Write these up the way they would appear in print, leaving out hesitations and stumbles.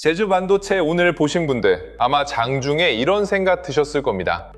제주 반도체 오늘 보신 분들 아마 장중에 이런 생각 드셨을 겁니다.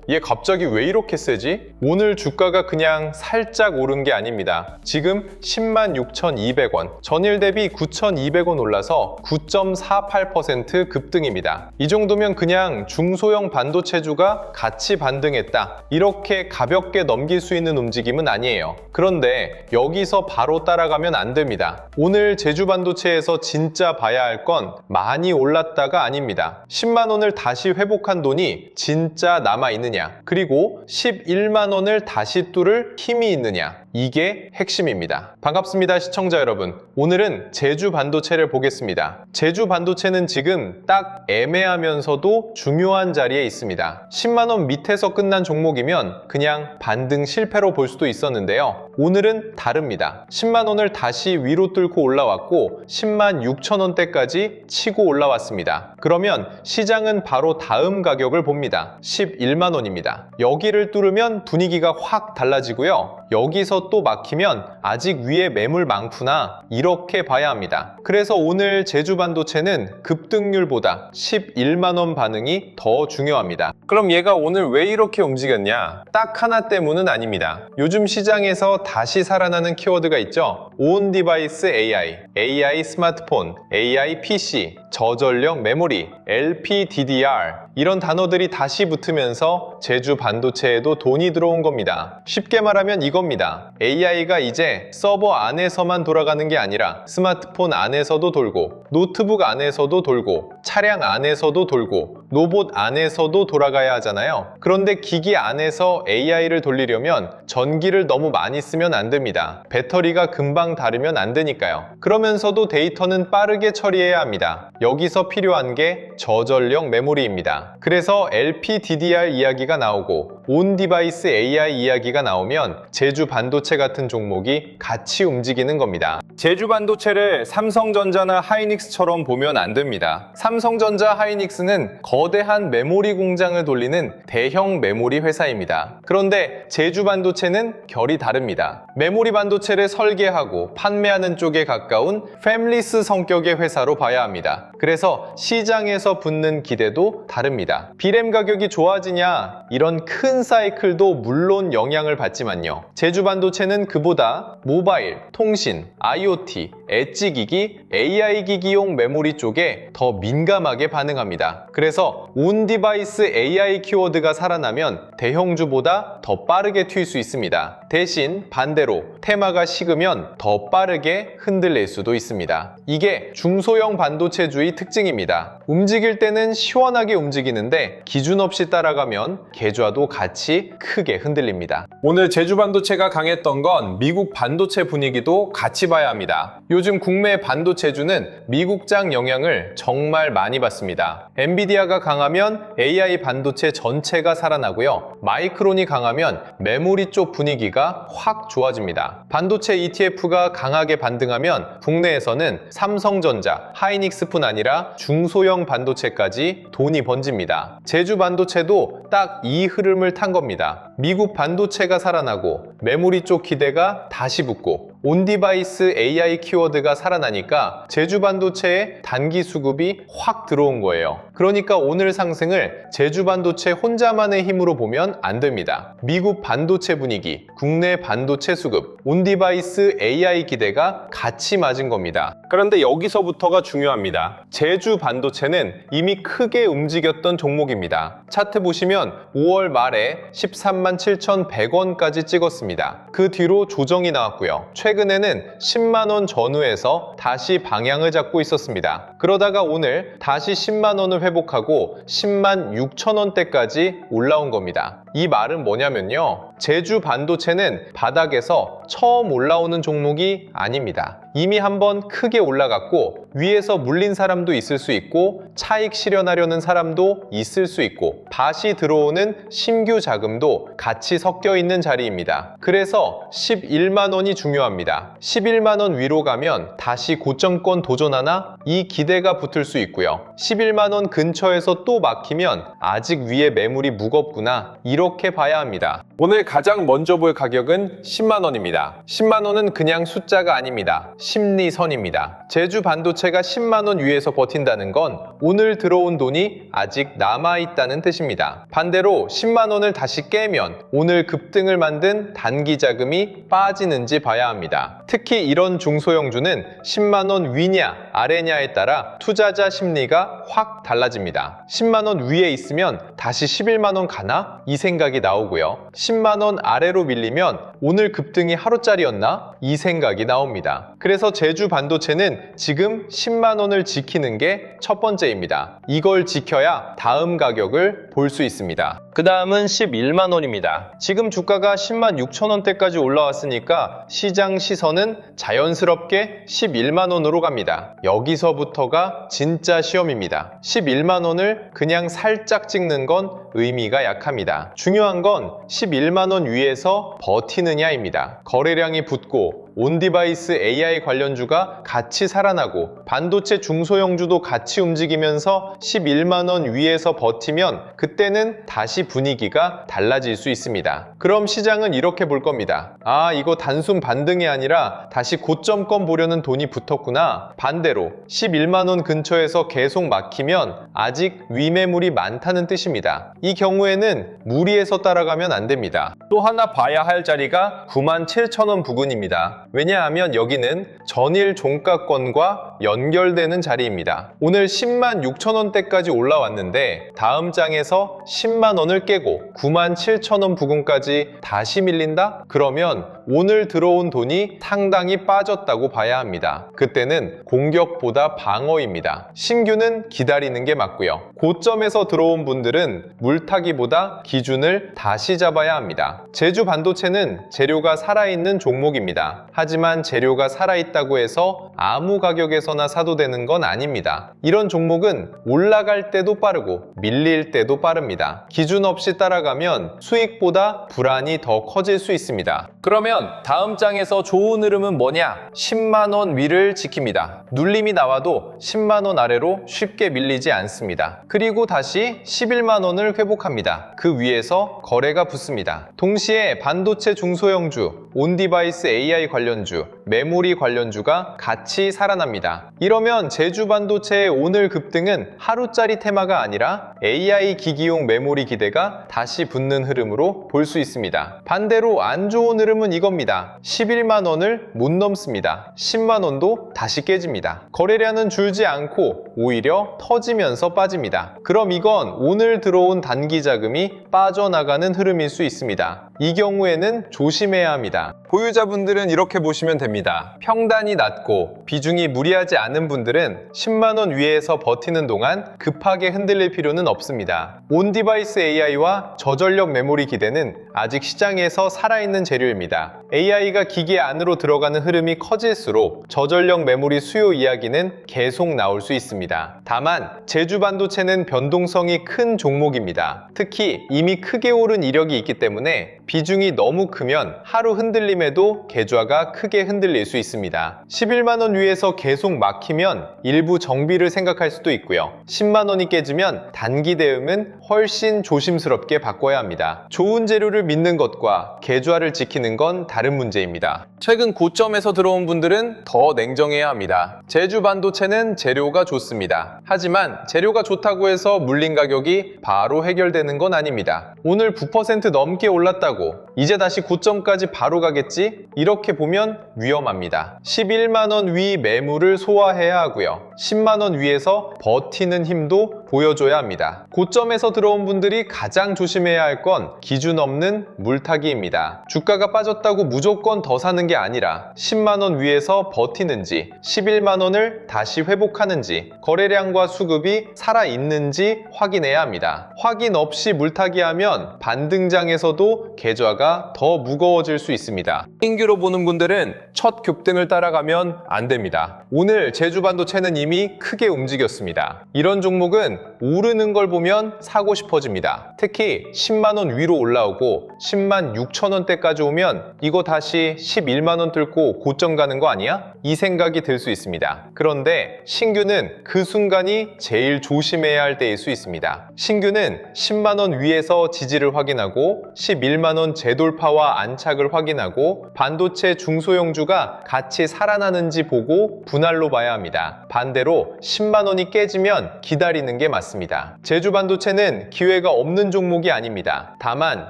얘 갑자기 왜 이렇게 세지? 오늘 주가가 그냥 살짝 오른 게 아닙니다. 지금 106,200원, 전일 대비 9,200원 올라서 9.48% 급등입니다. 이 정도면 그냥 중소형 반도체주가 같이 반등했다, 이렇게 가볍게 넘길 수 있는 움직임은 아니에요. 그런데 여기서 바로 따라가면 안 됩니다. 오늘 제주 반도체에서 진짜 봐야 할 건 많이 올랐다가 아닙니다. 10만 원을 다시 회복한 돈이 진짜 남아있느냐, 그리고 11만 원을 다시 뚫을 힘이 있느냐, 이게 핵심입니다. 반갑습니다, 시청자 여러분. 오늘은 제주 반도체를 보겠습니다. 제주 반도체는 지금 딱 애매하면서도 중요한 자리에 있습니다. 10만 원 밑에서 끝난 종목이면 그냥 반등 실패로 볼 수도 있었는데요. 오늘은 다릅니다. 10만 원을 다시 위로 뚫고 올라왔고 10만 6천 원대까지 치고 올라왔습니다. 그러면 시장은 바로 다음 가격을 봅니다. 11만 원입니다. 여기를 뚫으면 분위기가 확 달라지고요. 여기서 또 막히면 아직 위에 매물 많구나, 이렇게 봐야 합니다. 그래서 오늘 제주 반도체는 급등률보다 11만 원 반응이 더 중요합니다. 그럼 얘가 오늘 왜 이렇게 움직였냐? 딱 하나 때문은 아닙니다. 요즘 시장에서 다시 살아나는 키워드가 있죠. 온 디바이스 AI, AI 스마트폰, AI PC, 저전력 메모리, LPDDR, 이런 단어들이 다시 붙으면서 제주 반도체에도 돈이 들어온 겁니다. 쉽게 말하면 이겁니다. AI가 이제 서버 안에서만 돌아가는 게 아니라 스마트폰 안에서도 돌고, 노트북 안에서도 돌고, 차량 안에서도 돌고, 로봇 안에서도 돌아가야 하잖아요. 그런데 기기 안에서 AI를 돌리려면 전기를 너무 많이 쓰면 안 됩니다. 배터리가 금방 닳으면 안 되니까요. 그러면서도 데이터는 빠르게 처리해야 합니다. 여기서 필요한 게 저전력 메모리입니다. 그래서 LPDDR 이야기가 나오고 온 디바이스 AI 이야기가 나오면 제주 반도체 같은 종목이 같이 움직이는 겁니다. 제주 반도체를 삼성전자나 하이닉스처럼 보면 안 됩니다. 삼성전자, 하이닉스는 거대한 메모리 공장을 돌리는 대형 메모리 회사입니다. 그런데 제주 반도체는 결이 다릅니다. 메모리 반도체를 설계하고 판매하는 쪽에 가까운 팹리스 성격의 회사로 봐야 합니다. 그래서 시장에서 붙는 기대도 다릅니다. B램 가격이 좋아지냐, 이런 큰 사이클도 물론 영향을 받지만요. 제주 반도체는 그보다 모바일, 통신, IoT, 엣지 기기, AI 기기용 메모리 쪽에 더 민감하게 반응합니다. 그래서 온 디바이스 AI 키워드가 살아나면 대형주보다 더 빠르게 튈 수 있습니다. 대신 반대로 테마가 식으면 더 빠르게 흔들릴 수도 있습니다. 이게 중소형 반도체주의 특징입니다. 움직일 때는 시원하게 움직이는데 기준 없이 따라가면 계좌도 같이 크게 흔들립니다. 오늘 제주 반도체가 강했던 건 미국 반도체 분위기도 같이 봐야 합니다. 요즘 국내 반도체주는 미국장 영향을 정말 많이 받습니다. 엔비디아가 강하면 AI 반도체 전체가 살아나고요. 마이크론이 강하면 메모리 쪽 분위기가 확 좋아집니다. 반도체 ETF가 강하게 반등하면 국내에서는 삼성전자, 하이닉스뿐 아니라 중소형 반도체까지 돈이 번집니다. 제주 반도체도 딱 이 흐름을 탄 겁니다. 미국 반도체가 살아나고 메모리 쪽 기대가 다시 붙고 온 디바이스 AI 키워드가 살아나니까 제주 반도체에 단기 수급이 확 들어온 거예요. 그러니까 오늘 상승을 제주 반도체 혼자만의 힘으로 보면 안 됩니다. 미국 반도체 분위기, 국내 반도체 수급, 온 디바이스 AI 기대가 같이 맞은 겁니다. 그런데 여기서부터가 중요합니다. 제주 반도체는 이미 크게 움직였던 종목입니다. 차트 보시면 5월 말에 13만 7,100원까지 찍었습니다. 그 뒤로 조정이 나왔고요. 최근에는 10만 원 전후에서 다시 방향을 잡고 있었습니다. 그러다가 오늘 다시 10만 원을 회복하고 10만 6천 원대까지 올라온 겁니다. 이 말은 뭐냐면요, 제주 반도체는 바닥에서 처음 올라오는 종목이 아닙니다. 이미 한번 크게 올라갔고 위에서 물린 사람도 있을 수 있고 차익 실현하려는 사람도 있을 수 있고 다시 들어오는 신규 자금도 같이 섞여 있는 자리입니다. 그래서 11만 원이 중요합니다. 11만 원 위로 가면 다시 고점권 도전하나, 이 기대가 붙을 수 있고요. 11만 원 근처에서 또 막히면 아직 위에 매물이 무겁구나, 이런 이렇게 봐야 합니다. 오늘 가장 먼저 볼 가격은 10만 원입니다. 10만 원은 그냥 숫자가 아닙니다. 심리선입니다. 제주 반도체가 10만 원 위에서 버틴다는 건 오늘 들어온 돈이 아직 남아있다는 뜻입니다. 반대로 10만 원을 다시 깨면 오늘 급등을 만든 단기 자금이 빠지는지 봐야 합니다. 특히 이런 중소형주는 10만 원 위냐 아래냐에 따라 투자자 심리가 확 달라집니다. 10만 원 위에 있으면 다시 11만 원 가나? 이 생각이 나오고요. 10만 원 아래로 밀리면 오늘 급등이 하루짜리였나? 이 생각이 나옵니다. 그래서 제주 반도체는 지금 10만 원을 지키는 게 첫 번째입니다. 이걸 지켜야 다음 가격을 볼 수 있습니다. 그 다음은 11만 원입니다. 지금 주가가 10만 6천 원대까지 올라왔으니까 시장 시선은 자연스럽게 11만 원으로 갑니다. 여기서부터가 진짜 시험입니다. 11만 원을 그냥 살짝 찍는 건 의미가 약합니다. 중요한 건 11만 원 위에서 버티느냐입니다. 거래량이 붙고 온디바이스 AI 관련주가 같이 살아나고 반도체 중소형주도 같이 움직이면서 11만 원 위에서 버티면 그때는 다시 분위기가 달라질 수 있습니다. 그럼 시장은 이렇게 볼 겁니다. 아, 이거 단순 반등이 아니라 다시 고점권 보려는 돈이 붙었구나. 반대로 11만 원 근처에서 계속 막히면 아직 위매물이 많다는 뜻입니다. 이 경우에는 무리해서 따라가면 안 됩니다. 또 하나 봐야 할 자리가 9만 7천 원 부근입니다. 왜냐하면 여기는 전일 종가권과 연결되는 자리입니다. 오늘 10만 6천 원대까지 올라왔는데 다음 장에서 10만 원을 깨고 9만 7천 원 부근까지 다시 밀린다? 그러면 오늘 들어온 돈이 상당히 빠졌다고 봐야 합니다. 그때는 공격보다 방어입니다. 신규는 기다리는 게 맞고요. 고점에서 들어온 분들은 물타기보다 기준을 다시 잡아야 합니다. 제주 반도체는 재료가 살아있는 종목입니다. 하지만 재료가 살아있다고 해서 아무 가격에서나 사도 되는 건 아닙니다. 이런 종목은 올라갈 때도 빠르고 밀릴 때도 빠릅니다. 기준 없이 따라가면 수익보다 불안이 더 커질 수 있습니다. 그러면 다음 장에서 좋은 흐름은 뭐냐? 10만 원 위를 지킵니다. 눌림이 나와도 10만 원 아래로 쉽게 밀리지 않습니다. 그리고 다시 11만 원을 회복합니다. 그 위에서 거래가 붙습니다. 동시에 반도체 중소형주, 온디바이스 AI 관련주, 메모리 관련주가 같이 살아납니다. 이러면 제주 반도체의 오늘 급등은 하루짜리 테마가 아니라 AI 기기용 메모리 기대가 다시 붙는 흐름으로 볼 수 있습니다. 반대로 안 좋은 흐름은 이겁니다. 11만 원을 못 넘습니다. 10만 원도 다시 깨집니다. 거래량은 줄지 않고 오히려 터지면서 빠집니다. 그럼 이건 오늘 들어온 단기 자금이 빠져나가는 흐름일 수 있습니다. 이 경우에는 조심해야 합니다. 보유자분들은 이렇게 보시면 됩니다. 평단이 낮고 비중이 무리하지 않은 분들은 10만 원 위에서 버티는 동안 급하게 흔들릴 필요는 없습니다. 온디바이스 AI와 저전력 메모리 기대는 아직 시장에서 살아있는 재료입니다. AI가 기계 안으로 들어가는 흐름이 커질수록 저전력 메모리 수요 이야기는 계속 나올 수 있습니다. 다만 제주 반도체는 변동성이 큰 종목입니다. 특히 이미 크게 오른 이력이 있기 때문에 비중이 너무 크면 하루 흔들림에도 계좌가 크게 흔들릴 수 있습니다. 11만 원 위에서 계속 막히면 일부 정비를 생각할 수도 있고요. 10만 원이 깨지면 단기 대응은 훨씬 조심스럽게 바꿔야 합니다. 좋은 재료를 믿는 것과 계좌를 지키는 건 다른 문제입니다. 최근 고점에서 들어온 분들은 더 냉정해야 합니다. 제주 반도체는 재료가 좋습니다. 하지만 재료가 좋다고 해서 물린 가격이 바로 해결되는 건 아닙니다. 오늘 9% 넘게 올랐다고 이제 다시 고점까지 바로 가겠지? 이렇게 보면 위험합니다. 11만 원 위 매물을 소화해야 하고요. 10만 원 위에서 버티는 힘도 보여줘야 합니다. 고점에서 들어온 분들이 가장 조심해야 할 건 기준 없는 물타기입니다. 주가가 빠졌다고 무조건 더 사는 게 아니라 10만 원 위에서 버티는지 11만 원을 다시 회복하는지 거래량과 수급이 살아있는지 확인해야 합니다. 확인 없이 물타기하면 반등장에서도 계좌가 더 무거워질 수 있습니다. 신규로 보는 분들은 첫 급등을 따라가면 안 됩니다. 오늘 제주반도체는 이미 크게 움직였습니다. 이런 종목은 오르는 걸 보면 사고 싶어집니다. 특히 10만 원 위로 올라오고 10만 6천 원대까지 오면 이거 다시 11만 원 뚫고 고점 가는 거 아니야? 이 생각이 들 수 있습니다. 그런데 신규는 그 순간이 제일 조심해야 할 때일 수 있습니다. 신규는 10만 원 위에서 지지를 확인하고 11만 원 재돌파와 안착을 확인하고 반도체 중소형주가 같이 살아나는지 보고 분할로 봐야 합니다. 반대로 10만 원이 깨지면 기다리는 게 맞습니다. 제주반도체는 기회가 없는 종목이 아닙니다. 다만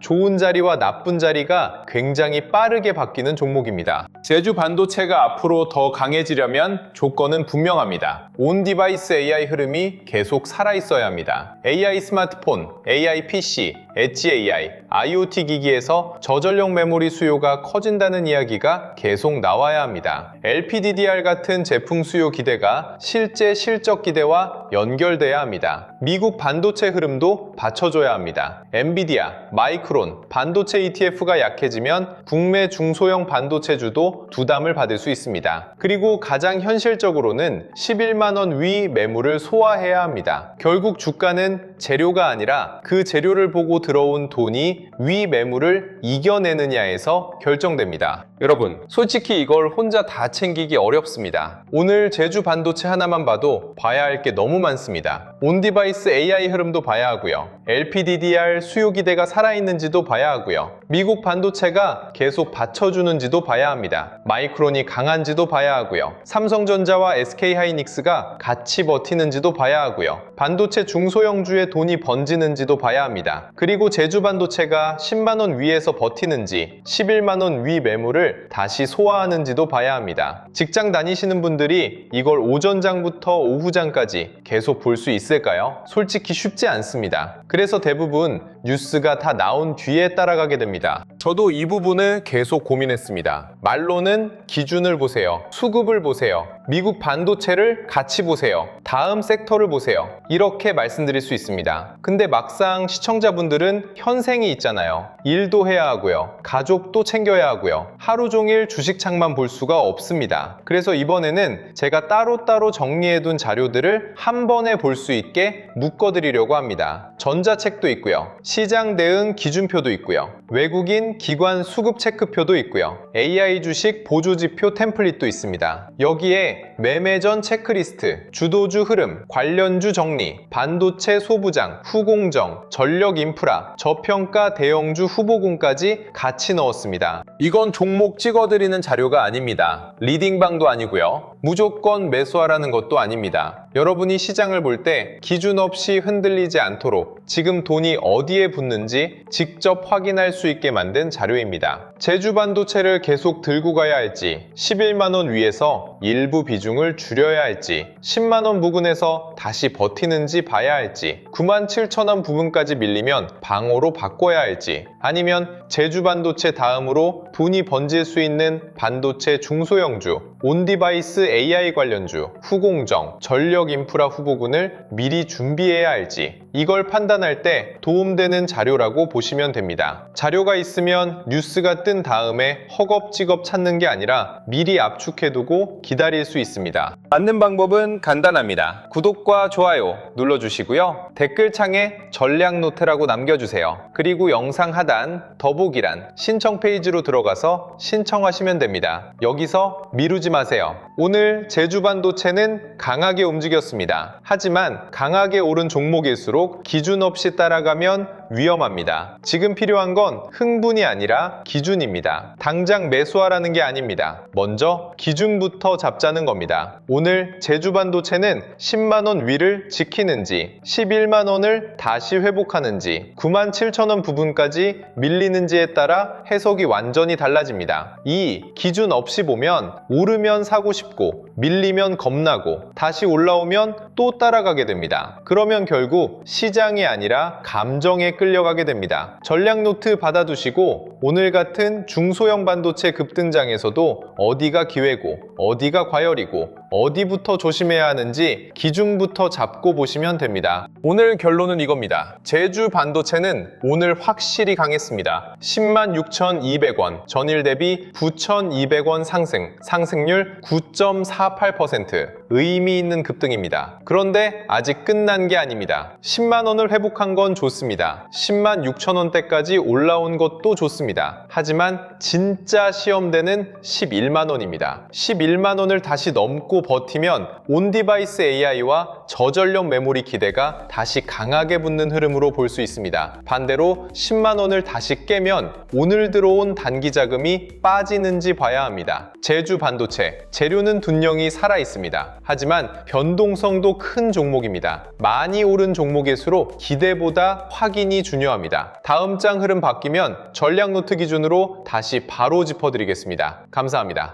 좋은 자리와 나쁜 자리가 굉장히 빠르게 바뀌는 종목입니다. 제주반도체가 앞으로 더 강해지려면 조건은 분명합니다. 온디바이스 AI 흐름이 계속 살아있어야 합니다. AI 스마트폰, AI PC, 엣지 AI, IoT 기기에서 저전력 메모리 수요가 커진다는 이야기가 계속 나와야 합니다. LPDDR 같은 제품 수요 기대가 실제 실적 기대와 연결돼야 합니다. 미국 반도체 흐름도 받쳐줘야 합니다. 엔비디아, 마이크론, 반도체 ETF가 약해지면 국내 중소형 반도체주도 부담을 받을 수 있습니다. 그리고 가장 현실적으로는 11만 원 위 매물을 소화해야 합니다. 결국 주가는 재료가 아니라 그 재료를 보고 들어온 돈이 위 매물을 이겨내느냐에서 결정됩니다. 여러분, 솔직히 이걸 혼자 다 챙기기 어렵습니다. 오늘 제주 반도체 하나만 봐도 봐야 할 게 너무 많습니다. 온디바이스 AI 흐름도 봐야 하고요. LPDDR 수요 기대가 살아있는지도 봐야 하고요. 미국 반도체가 계속 받쳐주는지도 봐야 합니다. 마이크론이 강한지도 봐야 하고요. 삼성전자와 SK하이닉스가 같이 버티는지도 봐야 하고요. 반도체 중소형주에 돈이 번지는지도 봐야 합니다. 그리고 제주반도체가 10만 원 위에서 버티는지 11만 원 위 매물을 다시 소화하는지도 봐야 합니다. 직장 다니시는 분들이 이걸 오전장부터 오후장까지 계속 볼 수 있을까요? 솔직히 쉽지 않습니다. 그래서 대부분 뉴스가 다 나온 뒤에 따라가게 됩니다. 저도 이 부분을 계속 고민했습니다. 말로는 기준을 보세요. 수급을 보세요. 미국 반도체를 같이 보세요. 다음 섹터를 보세요. 이렇게 말씀드릴 수 있습니다. 근데 막상 시청자분들은 현생이 있잖아요. 일도 해야 하고요. 가족도 챙겨야 하고요. 하루 종일 주식창만 볼 수가 없습니다. 그래서 이번에는 제가 따로따로 정리해둔 자료들을 한 번에 볼 수 있게 묶어드리려고 합니다. 전자책도 있고요. 시장 대응 기준표도 있고요. 외국인 기관 수급 체크표도 있고요. AI 주식 보조지표 템플릿도 있습니다. 여기에 매매 전 체크리스트, 주도주 흐름, 관련주 정리, 반도체 소부장, 후공정, 전력 인프라, 저평가 대형주 후보군까지 같이 넣었습니다. 이건 종목 찍어드리는 자료가 아닙니다. 리딩방도 아니고요. 무조건 매수하라는 것도 아닙니다. 여러분이 시장을 볼 때 기준 없이 흔들리지 않도록 지금 돈이 어디에 붙는지 직접 확인할 수 있게 만든 자료입니다. 제주반도체를 계속 들고 가야 할지, 11만 원 위에서 일부 비중을 줄여야 할지, 10만 원 부근에서 다시 버티는지 봐야 할지, 9만 7천 원 부분까지 밀리면 방어로 바꿔야 할지, 아니면 제주반도체 다음으로 돈이 번질 수 있는 반도체 중소형주, 온디바이스 AI 관련주, 후공정, 전력 인프라 후보군을 미리 준비해야 할지, 이걸 판단할 때 도움되는 자료라고 보시면 됩니다. 자료가 있으면 뉴스가 뜬 다음에 허겁지겁 찾는 게 아니라 미리 압축해두고 기다릴 수 있습니다. 맞는 방법은 간단합니다. 구독과 좋아요 눌러주시고요. 댓글창에 전략 노트라고 남겨주세요. 그리고 영상 하단 더보기란 신청 페이지로 들어가서 신청하시면 됩니다. 여기서 미루지 마세요. 오늘 제주반도체는 강하게 움직였습니다. 하지만 강하게 오른 종목일수록 기준 없이 따라가면 위험합니다. 지금 필요한 건 흥분이 아니라 기준입니다. 당장 매수하라는 게 아닙니다. 먼저 기준부터 잡자는 겁니다. 오늘 제주반도체는 10만 원 위를 지키는지, 11만 원을 다시 회복하는지, 9만 7천 원 부분까지 밀리는지에 따라 해석이 완전히 달라집니다. 이 기준 없이 보면 오르면 사고 싶고 밀리면 겁나고 다시 올라오면 또 따라가게 됩니다. 그러면 결국 시장이 아니라 감정에 끌려가게 됩니다. 전략 노트 받아두시고 오늘 같은 중소형 반도체 급등장에서도 어디가 기회고 어디가 과열이고 어디부터 조심해야 하는지 기준부터 잡고 보시면 됩니다. 오늘 결론은 이겁니다. 제주 반도체는 오늘 확실히 강했습니다. 106,200원, 전일 대비 9,200원 상승, 상승률 9.48%, 의미 있는 급등입니다. 그런데 아직 끝난 게 아닙니다. 10만 원을 회복한 건 좋습니다. 10만 6천 원대까지 올라온 것도 좋습니다. 하지만 진짜 시험대는 11만 원입니다. 11만 원을 다시 넘고 버티면 온디바이스 AI와 저전력 메모리 기대가 다시 강하게 붙는 흐름으로 볼 수 있습니다. 반대로 10만 원을 다시 깨면 오늘 들어온 단기 자금이 빠지는지 봐야 합니다. 제주 반도체, 재료는 둔영이 살아 있습니다. 하지만 변동성도 큰 종목입니다. 많이 오른 종목일수록 기대보다 확인이 중요합니다. 다음 장 흐름 바뀌면 전략 노트 기준으로 다시 바로 짚어드리겠습니다. 감사합니다.